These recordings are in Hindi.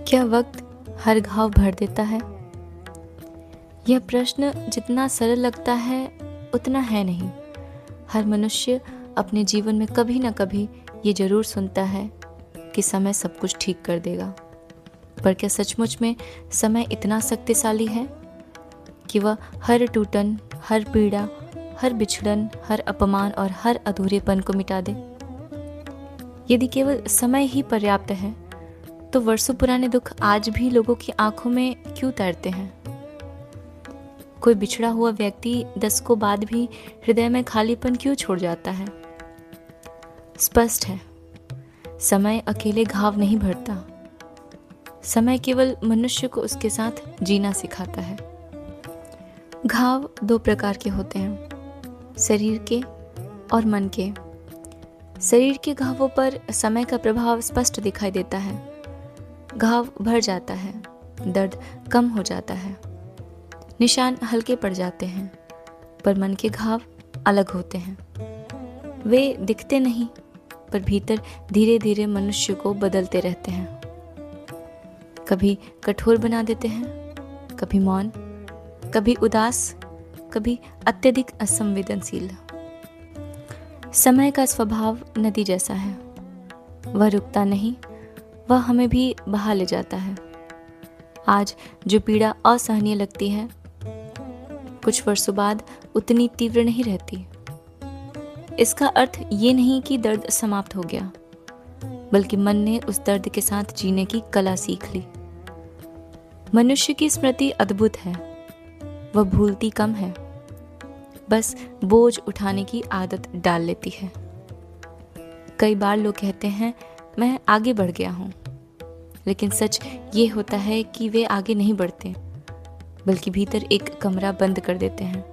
क्या वक्त हर घाव भर देता है? यह प्रश्न जितना सरल लगता है उतना है नहीं। हर मनुष्य अपने जीवन में कभी ना कभी ये जरूर सुनता है कि समय सब कुछ ठीक कर देगा। पर क्या सचमुच में समय इतना शक्तिशाली है कि वह हर टूटन, हर पीड़ा, हर बिछड़न, हर अपमान और हर अधूरेपन को मिटा दे? यदि केवल समय ही पर्याप्त है तो वर्षों पुराने दुख आज भी लोगों की आंखों में क्यों तैरते हैं? कोई बिछड़ा हुआ व्यक्ति दशकों बाद भी हृदय में खालीपन क्यों छोड़ जाता है? स्पष्ट है, समय अकेले घाव नहीं भरता। समय केवल मनुष्य को उसके साथ जीना सिखाता है। घाव दो प्रकार के होते हैं, शरीर के और मन के। शरीर के घावों पर समय का प्रभाव स्पष्ट दिखाई देता है। घाव भर जाता है, दर्द कम हो जाता है, निशान हल्के पड़ जाते हैं। पर मन के घाव अलग होते हैं। वे दिखते नहीं, पर भीतर धीरे धीरे मनुष्य को बदलते रहते हैं। कभी कठोर बना देते हैं, कभी मौन, कभी उदास, कभी अत्यधिक असंवेदनशील। समय का स्वभाव नदी जैसा है। वह रुकता नहीं, वह हमें भी बहा ले जाता है। आज जो पीड़ा असहनीय लगती है, कुछ वर्षों बाद उतनी तीव्र नहीं रहती। इसका अर्थ ये नहीं कि दर्द समाप्त हो गया, बल्कि मन ने उस दर्द के साथ जीने की कला सीख ली। मनुष्य की स्मृति अद्भुत है। वह भूलती कम है, बस बोझ उठाने की आदत डाल लेती है। कई बार लोग कहते हैं, मैं आगे बढ़ गया हूँ, लेकिन सच ये होता है कि वे आगे नहीं बढ़ते, बल्कि भीतर एक कमरा बंद कर देते हैं,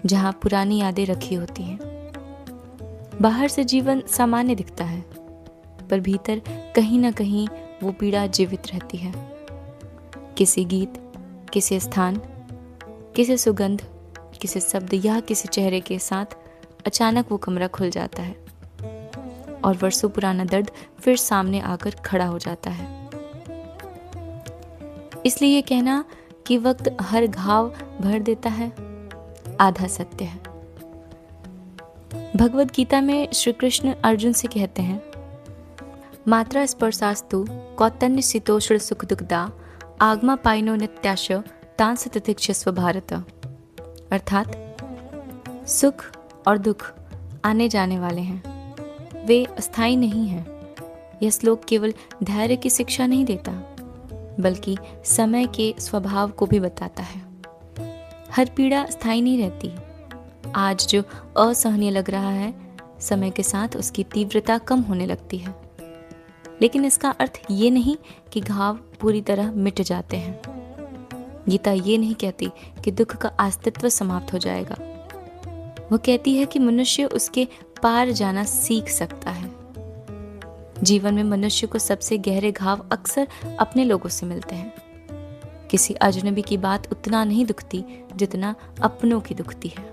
जहाँ पुरानी यादें रखी होती हैं। बाहर से जीवन सामान्य दिखता है, पर भीतर कहीं ना कहीं वो पीड़ा जीवित रहती है। किसी गीत, किसी स्थान, किसी सुगंध, किसी शब्द या किसी चेहरे के साथ अचानक वो कमरा खुल जाता है और वर्षों पुराना दर्द फिर सामने आकर खड़ा हो जाता है। इसलिए ये कहना कि वक्त हर घाव भर देता है आधा सत्य है। भगवद गीता में श्री कृष्ण अर्जुन से कहते हैं, मात्रा स्पर्शास्तु कौतन्य शीतोष्ण सुख दुखदा आगमा पाइनो नित्याश तांस तितिक्षस्व भारत। अर्थात सुख और दुख आने जाने वाले हैं, वे अस्थायी नहीं हैं। यह श्लोक केवल धैर्य की शिक्षा नहीं देता, बल्कि समय के स्वभाव को भी बताता है। हर पीड़ा स्थायी नहीं रहती। आज जो असहनीय लग रहा है, समय के साथ उसकी तीव्रता कम होने लगती है। लेकिन इसका अर्थ ये नहीं कि घाव पूरी तरह मिट जाते हैं। गीता ये नहीं कहती कि दुख का अस्तित्व समाप्त हो जाएगा। वो कहती है कि मनुष्य उसके पार जाना सीख सकता है। जीवन में मनुष्य को सबसे गहरे घाव अक्सर अपने लोगों से मिलते हैं। किसी अजनबी की बात उतना नहीं दुखती जितना अपनों की दुखती है।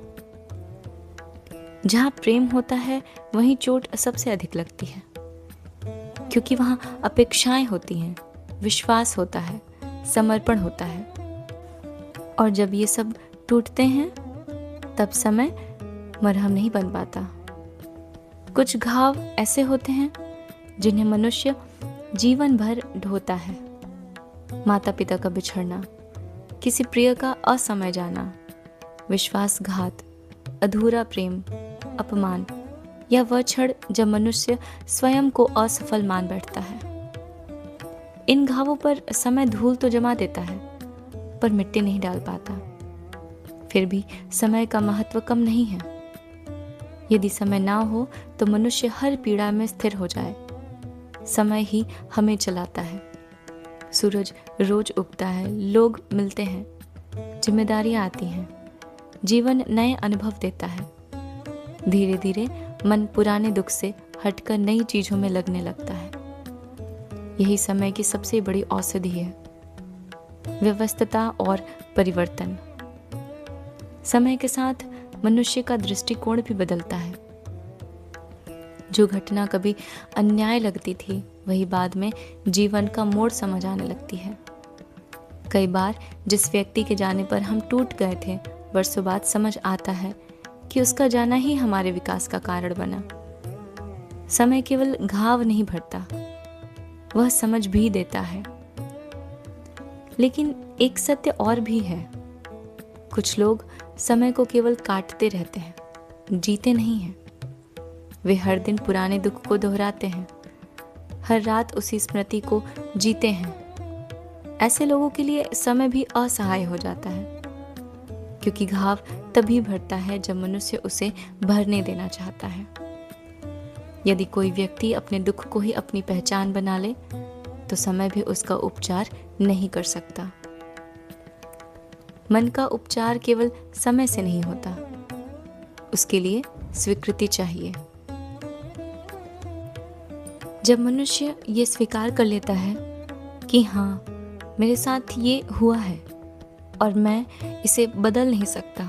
जहां प्रेम होता है, वहीं चोट सबसे अधिक लगती है, क्योंकि वहां अपेक्षाएं होती हैं, विश्वास होता है, समर्पण होता है। और जब ये सब टूटते हैं, तब समय मरहम नहीं बन पाता। कुछ घाव ऐसे होते हैं जिन्हें मनुष्य जीवन भर ढोता है। माता पिता का बिछड़ना, किसी प्रिय का असमय जाना, विश्वासघात, अधूरा प्रेम, अपमान, या वह क्षण जब मनुष्य स्वयं को असफल मान बैठता है। इन घावों पर समय धूल तो जमा देता है, पर मिट्टी नहीं डाल पाता। फिर भी समय का महत्व कम नहीं है। यदि समय ना हो तो मनुष्य हर पीड़ा में स्थिर हो जाए। समय ही हमें चलाता है। सूरज रोज उगता है, लोग मिलते हैं, जिम्मेदारियां आती हैं, जीवन नए अनुभव देता है। धीरे धीरे मन पुराने दुख से हटकर नई चीजों में लगने लगता है। यही समय की सबसे बड़ी औषधि है, व्यवस्थता और परिवर्तन। समय के साथ मनुष्य का दृष्टिकोण भी बदलता है। जो घटना कभी अन्याय लगती थी, वही बाद में जीवन का मोड़ समझ आने लगती है। कई बार जिस व्यक्ति के जाने पर हम टूट गए थे, वर्षों बाद समझ आता है कि उसका जाना ही हमारे विकास का कारण बना। समय केवल घाव नहीं भरता, वह समझ भी देता है। लेकिन एक सत्य और भी है, कुछ लोग समय को केवल काटते रहते हैं, जीते नहीं हैं। वे हर दिन पुराने दुख को दोहराते हैं, हर रात उसी स्मृति को जीते हैं। ऐसे लोगों के लिए समय भी असहाय हो जाता है, क्योंकि घाव तभी भरता है जब मनुष्य उसे भरने देना चाहता है। यदि कोई व्यक्ति अपने दुख को ही अपनी पहचान बना ले, तो समय भी उसका उपचार नहीं कर सकता। मन का उपचार केवल समय से नहीं होता, उसके लिए स्वीकृति चाहिए। जब मनुष्य ये स्वीकार कर लेता है कि हाँ, मेरे साथ ये हुआ है और मैं इसे बदल नहीं सकता,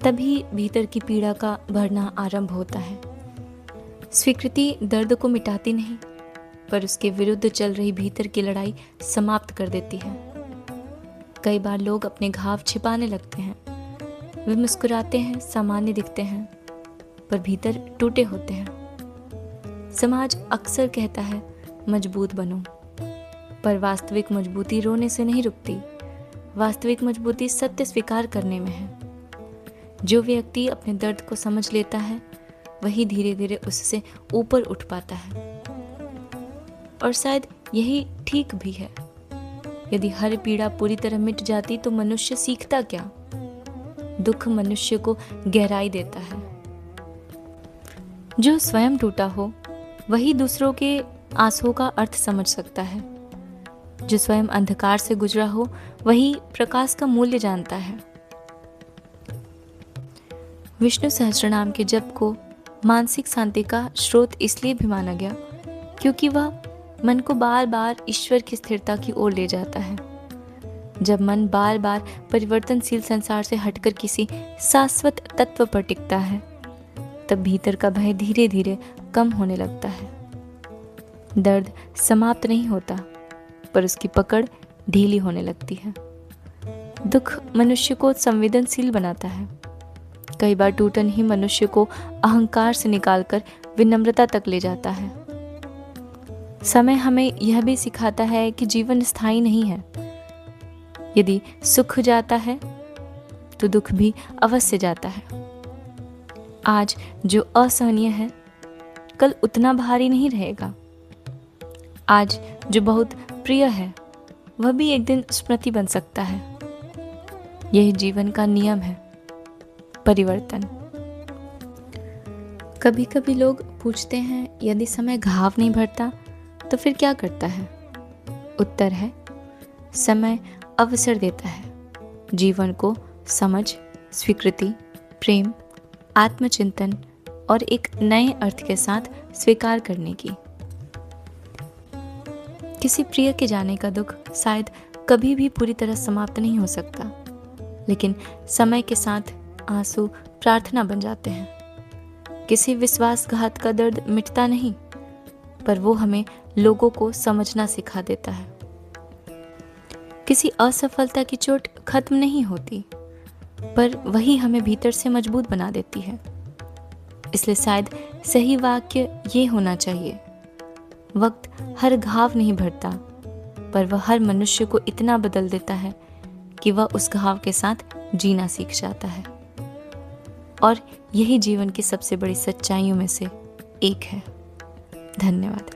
तभी भीतर की पीड़ा का बढ़ना आरंभ होता है। स्वीकृति दर्द को मिटाती नहीं, पर उसके विरुद्ध चल रही भीतर की लड़ाई समाप्त कर देती है। कई बार लोग अपने घाव छिपाने लगते हैं। वे मुस्कुराते हैं, सामान्य दिखते हैं, पर भीतर टूटे होते हैं। समाज अक्सर कहता है मजबूत बनो, पर वास्तविक मजबूती रोने से नहीं रुकती। वास्तविक मजबूती सत्य स्वीकार करने में है। जो व्यक्ति अपने दर्द को समझ लेता है, वही धीरे धीरे उससे ऊपर उठ पाता है। और शायद यही ठीक भी है। यदि हर पीड़ा पूरी तरह मिट जाती तो मनुष्य सीखता क्या? दुख मनुष्य को गहराई देता है। जो स्वयं टूटा हो, वही दूसरों के आंसुओं का अर्थ समझ सकता है। जो स्वयं अंधकार से गुजरा हो, वही प्रकाश का मूल्य जानता है। विष्णु सहस्त्रनाम के जप को मानसिक शांति का स्रोत इसलिए भी माना गया क्योंकि वह मन को बार बार ईश्वर की स्थिरता की ओर ले जाता है। जब मन बार बार परिवर्तनशील संसार से हटकर किसी शाश्वत तत्व पर टिकता है, तब भीतर का भय धीरे धीरे कम होने लगता है। दर्द समाप्त नहीं होता, पर उसकी पकड़ ढीली होने लगती है। दुख मनुष्य को संवेदनशील बनाता है। कई बार टूटन ही मनुष्य को अहंकार से निकालकर विनम्रता तक ले जाता है। समय हमें यह भी सिखाता है कि जीवन स्थायी नहीं है। यदि सुख जाता है तो दुख भी अवश्य जाता है। आज जो असहनीय है, कल उतना भारी नहीं रहेगा। आज जो बहुत प्रिय है, वह भी एक दिन स्मृति बन सकता है। यह जीवन का नियम है, परिवर्तन। कभी कभी लोग पूछते हैं, यदि समय घाव नहीं भरता तो फिर क्या करता है? उत्तर है, समय अवसर देता है जीवन को समझ, स्वीकृति, प्रेम, आत्मचिंतन और एक नए अर्थ के साथ स्वीकार करने की। किसी प्रिय के जाने का दुख शायद कभी भी पूरी तरह समाप्त नहीं हो सकता, लेकिन समय के साथ आंसू प्रार्थना बन जाते हैं। किसी विश्वासघात का दर्द मिटता नहीं, पर वो हमें लोगों को समझना सिखा देता है। किसी असफलता की चोट खत्म नहीं होती, पर वही हमें भीतर से मजबूत बना देती है। इसलिए शायद सही वाक्य ये होना चाहिए, वक्त हर घाव नहीं भरता, पर वह हर मनुष्य को इतना बदल देता है कि वह उस घाव के साथ जीना सीख जाता है। और यही जीवन की सबसे बड़ी सच्चाइयों में से एक है। धन्यवाद।